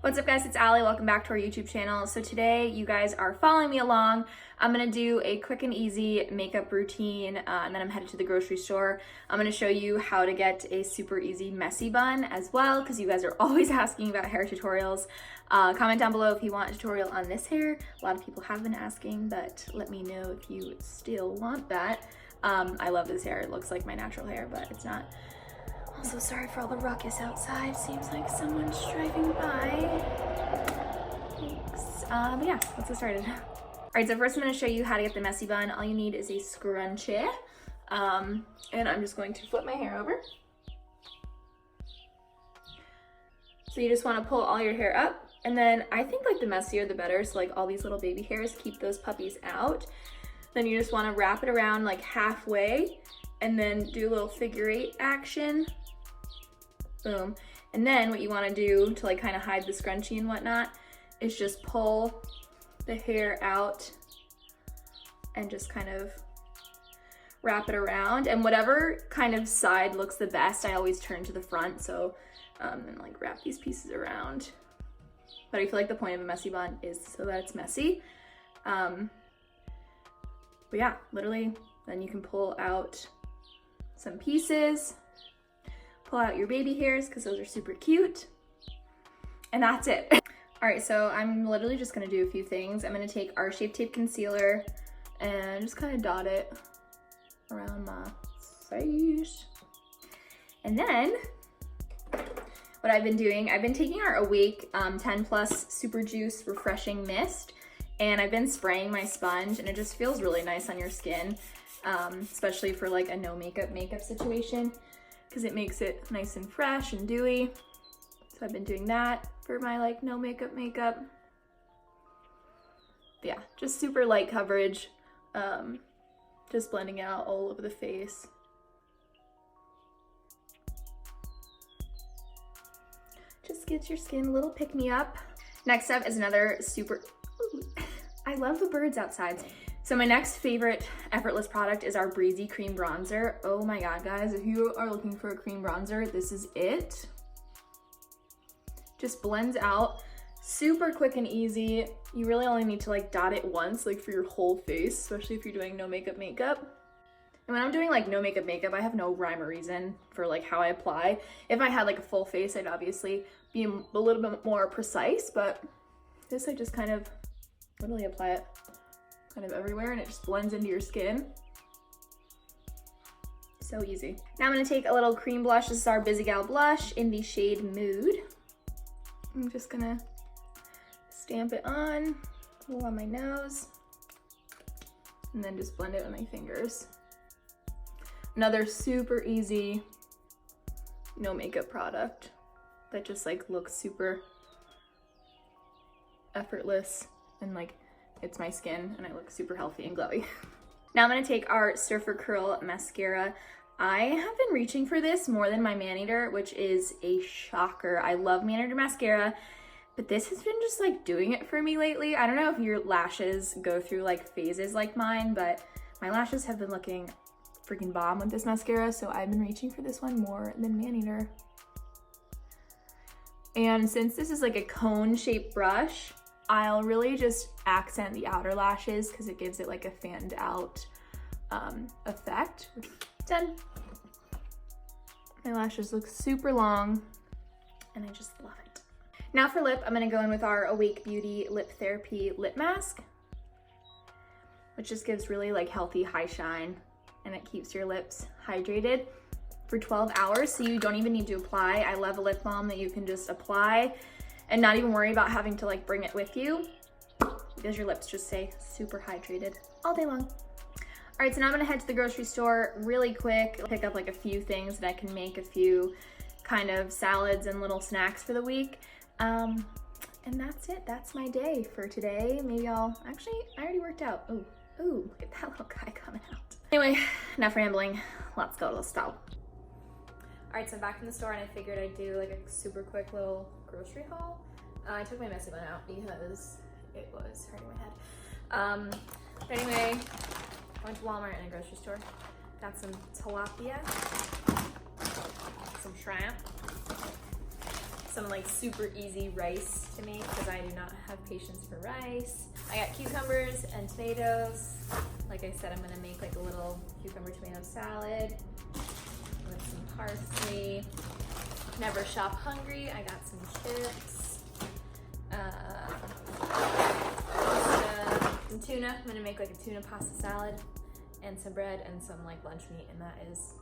What's up guys, it's Allie. Welcome back to our YouTube channel. So today you guys are following me along. I'm gonna do a quick and easy makeup routine and then I'm headed to the grocery store. I'm gonna show you how to get a super easy messy bun as well because you guys are always asking about hair tutorials. Comment down below if you want a tutorial on this hair. A lot of people have been asking, but let me know if you still want that. I love this hair. It looks like my natural hair, but it's not. Also, sorry for all the ruckus outside. Seems like someone's driving by. Thanks. But yeah, let's get started. All right, so first I'm gonna show you how to get the messy bun. All you need is a scrunchie. And I'm just going to flip my hair over. So you just wanna pull all your hair up. And then I think like the messier the better. So like all these little baby hairs, keep those puppies out. Then you just wanna wrap it around like halfway and then do a little figure 8 action. Boom. And then what you want to do to like kind of hide the scrunchie and whatnot is just pull the hair out and just kind of wrap it around. And whatever kind of side looks the best, I always turn to the front. So and like wrap these pieces around. But I feel like the point of a messy bun is so that it's messy. But yeah, literally, then you can pull out some pieces. Pull out your baby hairs because those are super cute. And that's it. All right, so I'm literally just gonna do a few things. I'm gonna take our Shape Tape Concealer and just kind of dot it around my face. And then what I've been doing, I've been taking our Awake 10 Plus Super Juice Refreshing Mist and I've been spraying my sponge and it just feels really nice on your skin, especially for like a no makeup situation, because it makes it nice and fresh and dewy. So I've been doing that for my like no makeup. But yeah, just super light coverage, just blending out all over the face. Just gets your skin a little pick me up. Next up is another super, ooh, I love the birds outside. So my next favorite effortless product is our Breezy Cream Bronzer. Oh my God, guys, if you are looking for a cream bronzer, this is it. Just blends out, super quick and easy. You really only need to like dot it once, like for your whole face, especially if you're doing no makeup. And when I'm doing like no makeup, I have no rhyme or reason for like how I apply. If I had like a full face, I'd obviously be a little bit more precise, but this I just kind of literally apply it kind of everywhere and it just blends into your skin. So easy. Now I'm gonna take a little cream blush. This is our Busy Gal blush in the shade Mood. I'm just gonna stamp it on, a little on my nose, and then just blend it with my fingers. Another super easy no makeup product that just like looks super effortless and like it's my skin and I look super healthy and glowy. Now I'm gonna take our Surfer Curl Mascara. I have been reaching for this more than my man-eater, which is a shocker. I love man-eater mascara, but this has been just like doing it for me lately. I don't know if your lashes go through like phases like mine, but my lashes have been looking freaking bomb with this mascara, so I've been reaching for this one more than man-eater. And since this is like a cone-shaped brush, I'll really just accent the outer lashes because it gives it like a fanned out effect. Done. My lashes look super long and I just love it. Now for lip, I'm gonna go in with our Awake Beauty Lip Therapy Lip Mask, which just gives really like healthy high shine and it keeps your lips hydrated for 12 hours, so you don't even need to apply. I love a lip balm that you can just apply and not even worry about having to like bring it with you because your lips just stay super hydrated all day long. All right, so now I'm gonna head to the grocery store really quick, pick up like a few things that I can make a few kind of salads and little snacks for the week. And that's it, that's my day for today. Maybe I already worked out. Ooh, look at that little guy coming out. Anyway, enough rambling, let's go to the store. All right, so I'm back in the store and I figured I'd do like a super quick little grocery haul. I took my messy bun out because it was hurting my head. But anyway, I went to Walmart and a grocery store. Got some tilapia, some shrimp, some like super easy rice to make because I do not have patience for rice. I got cucumbers and tomatoes. Like I said, I'm gonna make like a little cucumber tomato salad with some parsley. Never shop hungry. I got some chips. Some tuna. I'm gonna make like a tuna pasta salad and some bread and some like lunch meat, and that is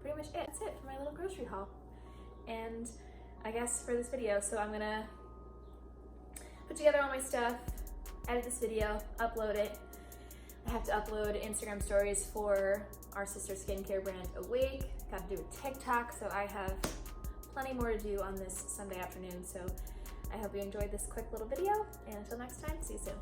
pretty much it. That's it for my little grocery haul. And I guess for this video, so I'm gonna put together all my stuff, edit this video, upload it. I have to upload Instagram stories for our sister skincare brand Awake. Got to do a TikTok, so I have plenty more to do on this Sunday afternoon. So I hope you enjoyed this quick little video, and until next time, see you soon.